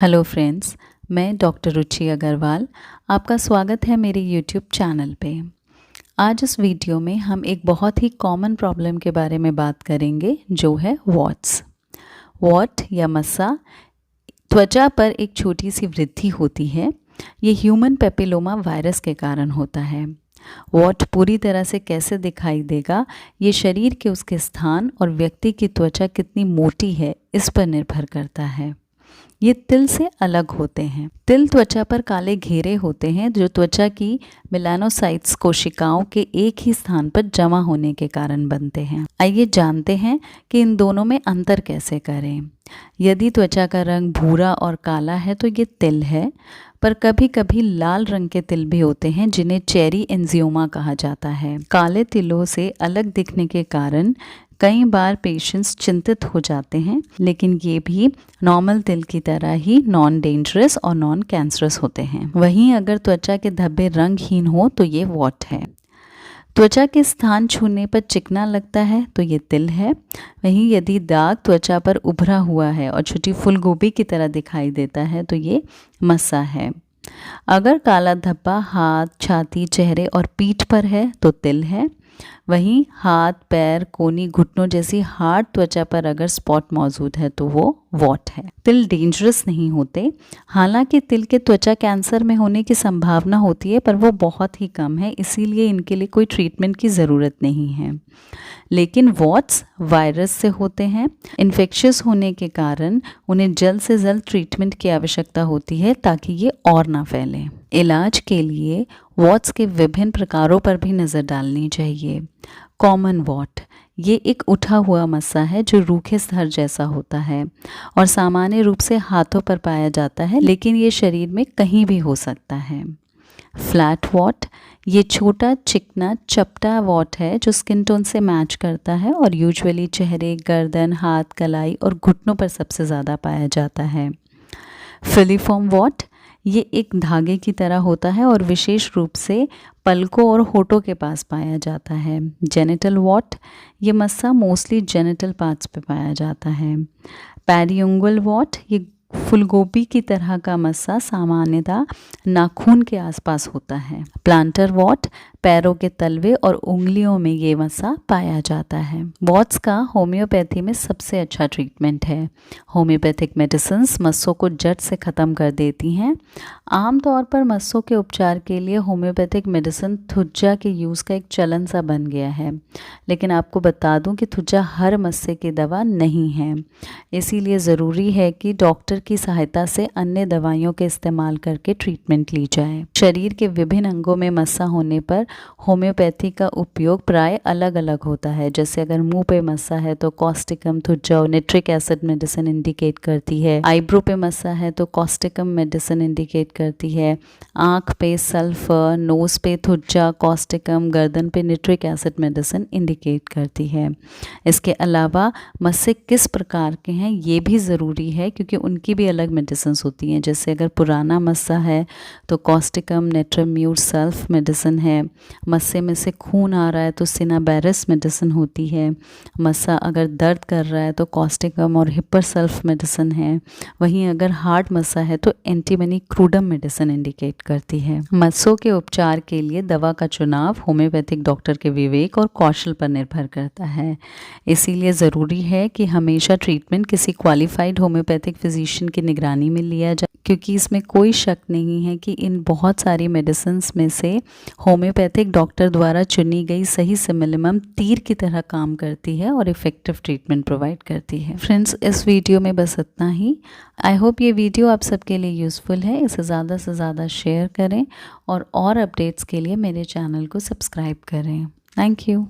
Hello friends, मैं doctor रुचि अग्रवाल। आपका स्वागत है मेरे यूट्यूब चैनल पे। आज इस वीडियो में हम एक बहुत ही कॉमन प्रॉब्लम के बारे में बात करेंगे जो है वॉट्स। वॉट या मस्सा त्वचा पर एक छोटी सी वृद्धि होती है। ये ह्यूमन पेपिलोमा वायरस के कारण होता है। वॉट पूरी तरह से कैसे दिखाई देगा, ये शरीर के उसके स्थान और व्यक्ति की त्वचा कितनी मोटी है इस पर निर्भर करता है। ये तिल से अलग होते हैं। तिल त्वचा पर काले घेरे होते हैं जो त्वचा की मेलानोसाइट्स कोशिकाओं के एक ही स्थान पर जमा होने के कारण बनते हैं। आइए जानते हैं कि इन दोनों में अंतर कैसे करें। यदि त्वचा का रंग भूरा और काला है तो ये तिल है, पर कभी कभी लाल रंग के तिल भी होते हैं जिन्हें चेरी एंजियोमा कहा जाता है। काले तिलों से अलग दिखने के कारण कई बार पेशेंट्स चिंतित हो जाते हैं, लेकिन ये भी नॉर्मल तिल की तरह ही नॉन डेंजरस और नॉन कैंसरस होते हैं। वहीं अगर त्वचा के धब्बे रंगहीन हो तो ये वॉट है। त्वचा के स्थान छूने पर चिकना लगता है तो ये तिल है। वहीं यदि दाग त्वचा पर उभरा हुआ है और छोटी फूलगोभी की तरह दिखाई देता है तो ये मस्सा है। अगर काला धब्बा हाथ, छाती, चेहरे और पीठ पर है तो तिल है। वहीं हाथ, पैर, कोहनी, घुटनों जैसी हार्ड त्वचा पर अगर स्पॉट मौजूद है तो वो वॉट है। तिल डेंजरस नहीं होते। हालांकि तिल के त्वचा कैंसर में होने की संभावना होती है, पर वो बहुत ही कम है, इसीलिए इनके लिए कोई ट्रीटमेंट की ज़रूरत नहीं है। लेकिन वॉट्स वायरस से होते हैं। इन्फेक्शियस होने के कारण उन्हें जल्द से जल्द ट्रीटमेंट की आवश्यकता होती है ताकि ये और ना फैलें। इलाज के लिए वॉट्स के विभिन्न प्रकारों पर भी नज़र डालनी चाहिए। कॉमन वॉट, ये एक उठा हुआ मस्सा है जो रूखे स्तर जैसा होता है और सामान्य रूप से हाथों पर पाया जाता है, लेकिन ये शरीर में कहीं भी हो सकता है। फ्लैट वॉट, ये छोटा चिकना चपटा वॉट है जो स्किन टोन से मैच करता है और यूजुअली चेहरे, गर्दन, हाथ, कलाई और घुटनों पर सबसे ज़्यादा पाया जाता है। फिलीफॉर्म वॉट, ये एक धागे की तरह होता है और विशेष रूप से पलकों और होठों के पास पाया जाता है। जेनिटल वॉट, ये मस्सा मोस्टली जेनिटल पार्ट्स पे पाया जाता है। पेरियुंगल वॉट, ये फूलगोभी की तरह का मस्सा सामान्यतः नाखून के आसपास होता है। प्लांटर वॉट, पैरों के तलवे और उंगलियों में ये मस्सा पाया जाता है। वॉट्स का होम्योपैथी में सबसे अच्छा ट्रीटमेंट है। होम्योपैथिक मेडिसिन्स मस्सों को जड़ से ख़त्म कर देती हैं। आमतौर पर मस्सों के उपचार के लिए होम्योपैथिक मेडिसिन थुज्जा के यूज़ का एक चलन सा बन गया है, लेकिन आपको बता दूं कि थुज्जा हर मस्से की दवा नहीं है, इसीलिए ज़रूरी है कि डॉक्टर की सहायता से अन्य दवाइयों के इस्तेमाल करके ट्रीटमेंट ली जाए। शरीर के विभिन्न अंगों में मस्सा होने पर होम्योपैथी का उपयोग प्राय अलग अलग होता है। जैसे अगर मुंह पे मस्सा है तो कॉस्टिकम, थुज्जा और निट्रिक एसिड मेडिसिन इंडिकेट करती है। आईब्रो पे मस्सा है तो कॉस्टिकम मेडिसिन इंडिकेट करती है। आँख पे सल्फर, नोज पे थुज्जा, कॉस्टिकम, गर्दन पे निट्रिक एसिड मेडिसिन इंडिकेट करती है। इसके अलावा मस्से किस प्रकार के हैं ये भी ज़रूरी है, क्योंकि उनकी भी अलग मेडिसिन होती हैं। जैसे अगर पुराना मस्सा है तो कॉस्टिकम, नेट्राम्यूट, सल्फ मेडिसिन है। मस्से में से खून आ रहा है तो सिनाबेरस मेडिसिन होती है। मस्सा अगर दर्द कर रहा है तो कॉस्टिकम और हिपर सल्फ मेडिसिन है। वहीं अगर हार्ड मस्सा है तो एंटीमनी क्रूडम मेडिसिन इंडिकेट करती है। मस्सों के उपचार के लिए दवा का चुनाव होम्योपैथिक डॉक्टर के विवेक और कौशल पर निर्भर करता है। इसीलिए ज़रूरी है कि हमेशा ट्रीटमेंट किसी क्वालिफाइड होम्योपैथिक फिजिशियन की निगरानी में लिया जाए, क्योंकि इसमें कोई शक नहीं है कि इन बहुत सारी मेडिसिन में से होम्योपैथिक डॉक्टर द्वारा चुनी गई सही से मिनिमम तीर की तरह काम करती है और इफ़ेक्टिव ट्रीटमेंट प्रोवाइड करती है। फ्रेंड्स, इस वीडियो में बस इतना ही। आई होप ये वीडियो आप सबके लिए यूज़फुल है। इसे ज़्यादा से ज़्यादा शेयर करें और अपडेट्स के लिए मेरे चैनल को सब्सक्राइब करें। Thank you.